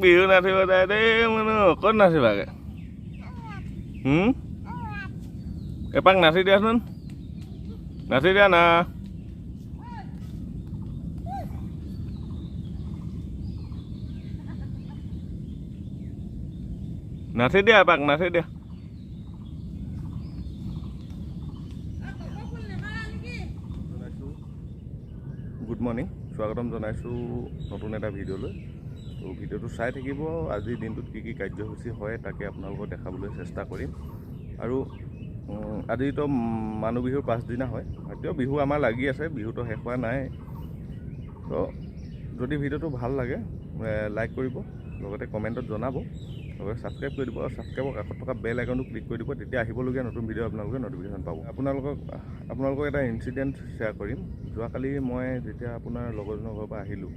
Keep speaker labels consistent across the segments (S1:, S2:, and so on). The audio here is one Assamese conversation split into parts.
S1: বিহু নাচিব যায় দেই মানুহ ক'ত নাচিবাগে এপাক নাচি দিয়াচোন নাচি দিয়া না নাচি দিয়া এপাক নাচি দিয়া গুড মৰ্ণিং স্বাগতম জনাইছোঁ নতুন এটা ভিডিঅ'লৈ তো ভিডিঅ'টো চাই থাকিব আজিৰ দিনটোত কি কাৰ্যসূচী হয় তাকে আপোনালোকক দেখাবলৈ চেষ্টা কৰিম আৰু আজিতো মানুহ বিহুৰ পাছদিনা হয় এতিয়াও বিহু আমাৰ লাগি আছে বিহুটো শেষ হোৱা নাই তো যদি ভিডিঅ'টো ভাল লাগে লাইক কৰিব লগতে কমেণ্টত জনাব লগতে ছাবস্ক্ৰাইব কৰি দিব আৰু ছাবস্ক্ৰাইবৰ কাষত থকা বেল আইকনটো ক্লিক কৰি দিব তেতিয়া আহিবলগীয়া নতুন ভিডিঅ' আপোনালোকে নটিফিকেশ্যন পাব আপোনালোকক এটা ইনচিডেণ্ট শ্বেয়াৰ কৰিম যোৱাকালি মই যেতিয়া আপোনাৰ লগৰজনৰ ঘৰৰ পৰা আহিলোঁ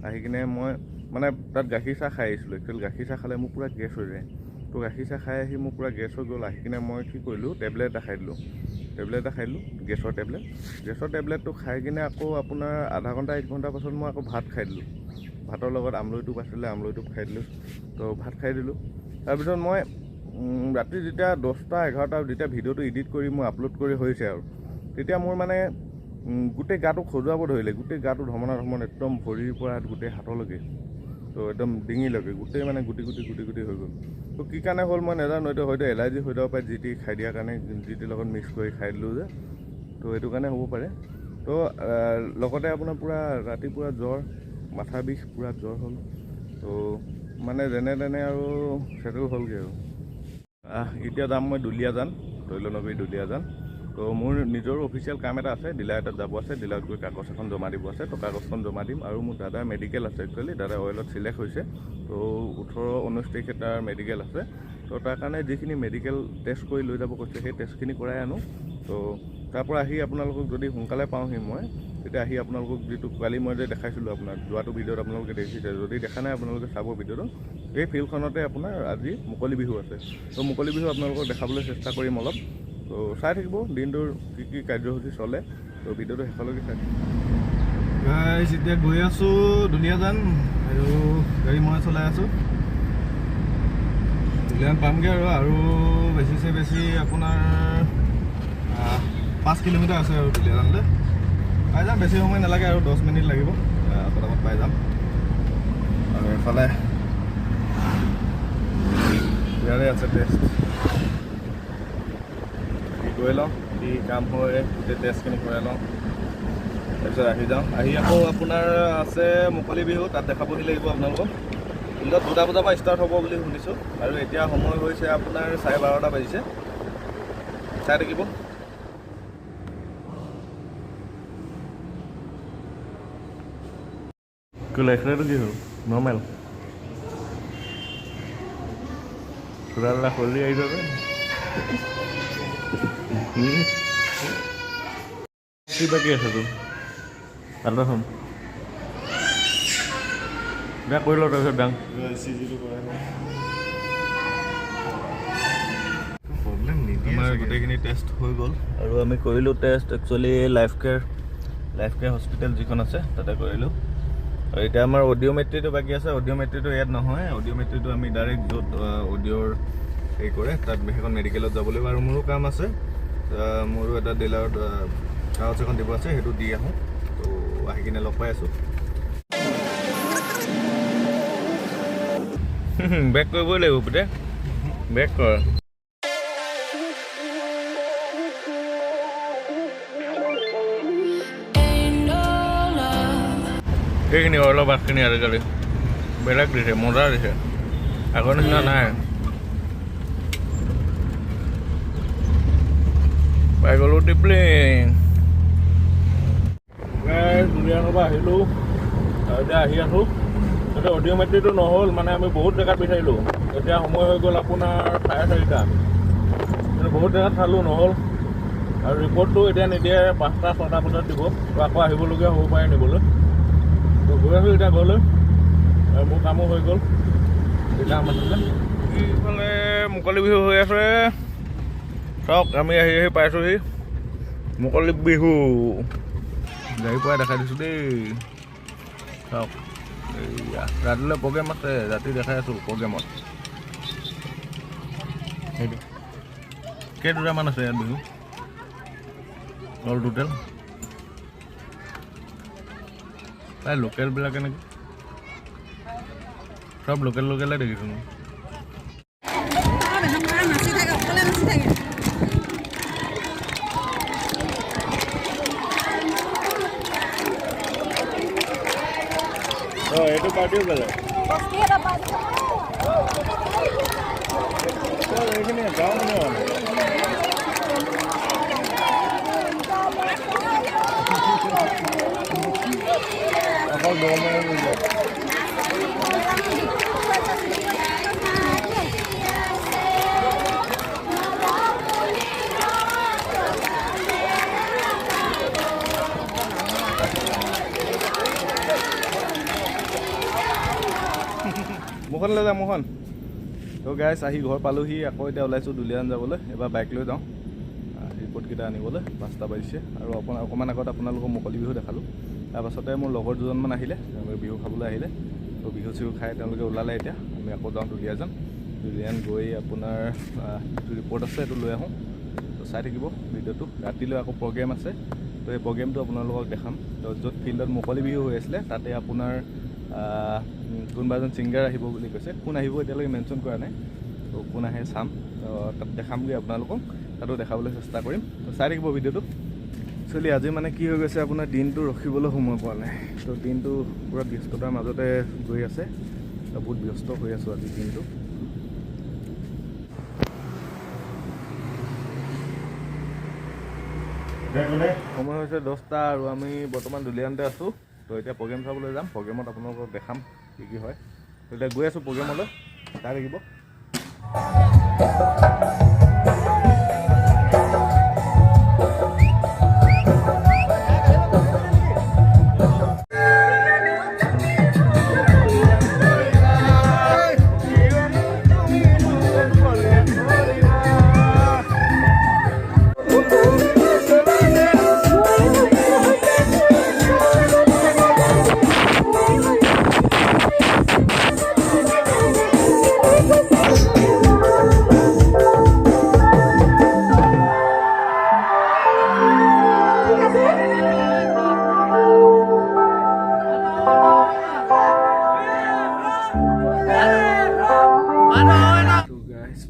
S1: আহি কিনে মই মানে তাত গাখীৰ চাহ খাই আহিছিলোঁ একচুৱেলি গাখীৰ চাহ খালে মোৰ পূৰা গেছ হৈ যায় তো গাখীৰ চাহ খাই আহি মোৰ পূৰা গেছ হৈ গ'ল আহি কিনে মই কি কৰিলোঁ টেবলেট এটা খাই দিলোঁ গেছৰ টেবলেটটো খাই কিনে আকৌ আপোনাৰ আধা ঘণ্টা 1 ঘণ্টাৰ পাছত মই আকৌ ভাত খাই দিলোঁ ভাতৰ লগত আমৰলি আছিলে আমৰলি খাই দিলোঁ তো ভাত খাই দিলোঁ তাৰপিছত মই ৰাতি যেতিয়া 10টা 11টা যেতিয়া ভিডিঅ'টো এডিট কৰি মই আপলোড কৰি হৈছে আৰু তেতিয়া মোৰ মানে গোটেই গাটো খজুৱাব ধৰিলে গোটেই গাটো ধমনা একদম ভৰিৰ পৰা গোটেই হাতলৈকে তো একদম ডিঙিলৈকে গোটেই মানে গুটি হৈ গ'ল তো কি কাৰণে হ'ল মই নাজানো এইটো হয়তো এলাৰ্জি হৈ যাব পাৰে জিটি খাই দিয়াৰ কাৰণে জিটিৰ লগত মিক্স কৰি খাই দিলোঁ যে তো এইটো কাৰণে হ'ব পাৰে তো লগতে আপোনাৰ পূৰা ৰাতিপুৱা জ্বৰ মাথা বিষ পূৰা জ্বৰ হ'ল তো মানে যেনে তেনে আৰু চেটেল হ'লগৈ আৰু এতিয়া যাম মই দুলীয়াজান তৈলনগৰী দুলীয়াজান তো মোৰ নিজৰ অফিচিয়েল কাম এটা আছে ডিলাৰ এটাত যাব আছে ডিলাৰত গৈ কাগজ এখন জমা দিব আছে তো কাগজখন জমা দিম আৰু মোৰ দাদাৰ মেডিকেল আছে একচুৱেলি দাদা অইলত চিলেক্ট হৈছে তো 18-19 তাৰিখে তাৰ মেডিকেল আছে তো তাৰ কাৰণে যিখিনি মেডিকেল টেষ্ট কৰি লৈ যাব কৈছে সেই টেষ্টখিনি কৰাই আনো তো তাৰ পৰা আহি আপোনালোকক যদি সোনকালে পাওঁহি মই তেতিয়া আহি আপোনালোকক যিটো কালি মই যে দেখাইছিলোঁ আপোনাক যোৱাটো ভিডিঅ'ত আপোনালোকে দেখিছে যদি দেখা নাই আপোনালোকে চাব ভিডিঅ'টো এই ফিল্ডখনতে আপোনাৰ আজি মুকলি বিহু আছে তো মুকলি বিহু আপোনালোকক দেখাবলৈ চেষ্টা কৰিম অলপ তো চাই থাকিব দিনটোৰ কি কাৰ্যসূচী চলে তো ভিডিঅ'টো শেষলৈকে চাই থাকিব এতিয়া গৈ আছোঁ দুলীয়াজান আৰু গাড়ী মই চলাই আছোঁ দুলীয়াজান পামগৈ আৰু বেছি আপোনাৰ 5 কিলোমিটাৰ আছে আৰু দুলীয়াজানলৈ পাই যাম বেছি সময় নালাগে আৰু 10 মিনিট লাগিব পটাপট পাই যাম আৰু এফালে ইয়াৰে আছে টেষ্ট গৈ লওঁ কি কাম হয় গোটেই টেষ্টখিনি কৰাই লওঁ তাৰপিছত আহি যাওঁ আহি আকৌ আপোনাৰ আছে মুকলি বিহু তাত দেখাবহি লাগিব আপোনালোকক কিন্তু 2টা বজাৰ পৰা ষ্টাৰ্ট হ'ব বুলি শুনিছোঁ আৰু এতিয়া সময় হৈছে আপোনাৰ 12:30 বাজিছে চাই থাকিব এক্সৰেটো কি হ'ল নৰ্মেল চোলালা খলি আহিছ যে কি বাকী আছে তোৰ আল্ট্ৰাচাউণ্ড বেয়া কৰি লওঁ তাৰপিছত ডাং আমাৰ গোটেইখিনি টেষ্ট হৈ গ'ল আৰু আমি কৰিলোঁ test actually life care hospital যিখন আছে তাতে কৰিলোঁ আৰু এতিয়া আমাৰ অডিঅ'মেট্ৰিটো বাকী আছে অডিঅ'মেট্ৰিটো ইয়াত নহয় অডিঅ'মেট্ৰিটো আমি ডাইৰেক্ট য'ত অডিঅ'ৰ হেৰি কৰে তাত সেইখন মেডিকেলত যাব লাগিব আৰু মোৰো কাম আছে মোৰো এটা ডিলাৰত কাগজ এখন দিব আছে সেইটো দি আহোঁ তো আহি কিনে লগ পাই আছোঁ বেক কৰিবই লাগিব পুতে বেক কৰ সেইখিনি অলপ বাছখিনি আজিকালি বেলেগ দিছে মজা দিছে আগৰ নিচিনা নাই পাই গ'লোঁ টিপলিং দুলীয়াজানৰ পৰা আহিলোঁ আৰু এতিয়া আহি আছোঁ এতিয়া অডিঅ'মেট্ৰিটো নহ'ল মানে আমি বহুত জেগাত বিচাৰিলোঁ এতিয়া সময় হৈ গ'ল আপোনাৰ 4:30 কিন্তু বহুত জেগাত চালোঁ নহ'ল আৰু ৰিপৰ্টটো এতিয়া নিদিয়ে 5টা-6টা বজাত দিব তো আকৌ আহিবলগীয়া হ'ব পাৰে নিবলৈ তো গৈ আছোঁ এতিয়া ঘৰলৈ আৰু মোৰ কামো হৈ গ'ল এতিয়া আমাৰ এইফালে মুকলি বিহু হৈ আছে চাওক আমি আহি পাইছোঁহি মুকলি বিহু গাড়ীৰ পৰাই দেখাই দিছোঁ দেই চাওক এইয়া ৰাতিলৈ প্ৰগ্ৰেম আছে, ৰাতি দেখাই আছোঁ প্ৰগ্ৰেমত। সেইটো কেইটামান আছে ইয়াত বিহু অল টোটেল? প্ৰায় লোকেলবিলাকে নেকি, চব লোকেলে দেখিছোঁ মই। এইটো পাৰ্টিও বেলেগ এইখিনি গাঁও মানে অকল গৰমে মোহনলৈ যাম মোহন। তো গাইছ আহি ঘৰ পালোহি, আকৌ এতিয়া ওলাইছোঁ দুলীয়াজান যাবলৈ। এবাৰ বাইক লৈ যাওঁ ৰিপৰ্টকেইটা আনিবলৈ, 5টা বাজিছে। আৰু অকণমান আগত আপোনালোকক মুকলি বিহু দেখালোঁ। তাৰপাছতে মোৰ লগৰ দুজনমান আহিলে, তেওঁলোকে বিহু খাবলৈ আহিলে। তো বিহু চিহু খাই তেওঁলোকে ওলালে। এতিয়া আমি আকৌ যাওঁ দুলীয়াজান গৈ আপোনাৰ যিটো ৰিপৰ্ট আছে সেইটো লৈ আহোঁ। তো চাই থাকিব ভিডিঅ'টো। ৰাতিলৈ আকৌ প্ৰগ্ৰেম আছে, তো এই প্ৰগ্ৰেমটো আপোনালোকক দেখাম। তো য'ত ফিল্ডত মুকলি বিহু হৈ আছিলে তাতে আপোনাৰ কোনোবা এজন ছিংগাৰ আহিব বুলি কৈছে। কোন আহিব এতিয়ালৈকে মেনশ্যন কৰা নাই, তো কোন আহে চাম, তাত দেখামগৈ আপোনালোকক, তাতো দেখাবলৈ চেষ্টা কৰিম। তো চাই থাকিব ভিডিঅ'টো। একচুৱেলি আজি মানে কি হৈ গৈছে, আপোনাৰ দিনটো ৰখিবলৈ সময় পোৱা নাই। তো দিনটো পূৰা ব্যস্ততাৰ মাজতে গৈ আছে, তো বহুত ব্যস্ত হৈ আছোঁ আজি দিনটো। সময় হৈছে 10টা আৰু আমি বৰ্তমান দুলীয়াজানতে আছোঁ। তো এতিয়া প্ৰগ্ৰেম চাবলৈ যাম, প্ৰগ্ৰেমত আপোনালোকক দেখাম কি কি হয়। তো এতিয়া গৈ আছোঁ প্ৰগ্ৰেমলৈ, চাই থাকিব।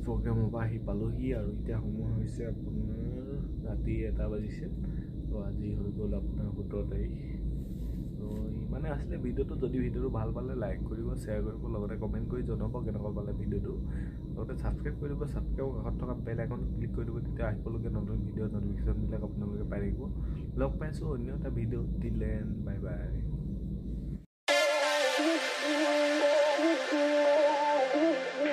S1: প্ৰগ্ৰেমৰ পৰা আহি পালোহি আৰু এতিয়া সময় হৈছে আপোনাৰ ৰাতি 1টা বাজিছে। তো আজি হৈ গ'ল আপোনাৰ 17 তাৰিখ। তো ইমানে আছিলে ভিডিঅ'টো। যদি ভিডিঅ'টো ভাল পালে লাইক কৰিব, শ্বেয়াৰ কৰিব, লগতে কমেণ্ট কৰি জনাব কেনেকুৱা পালে ভিডিঅ'টো। লগতে ছাবস্ক্ৰাইব কৰি দিব, ছাবস্ক্ৰাইবৰ কাষত থকা বেল আইকনটো ক্লিক কৰি দিব, তেতিয়া আহিবলগীয়া নতুন ভিডিঅ'ৰ নটিফিকেশ্যনবিলাক আপোনালোকে পাই থাকিব। লগ পাইছোঁ অন্য এটা ভিডিঅ'ত। Till then bye bye.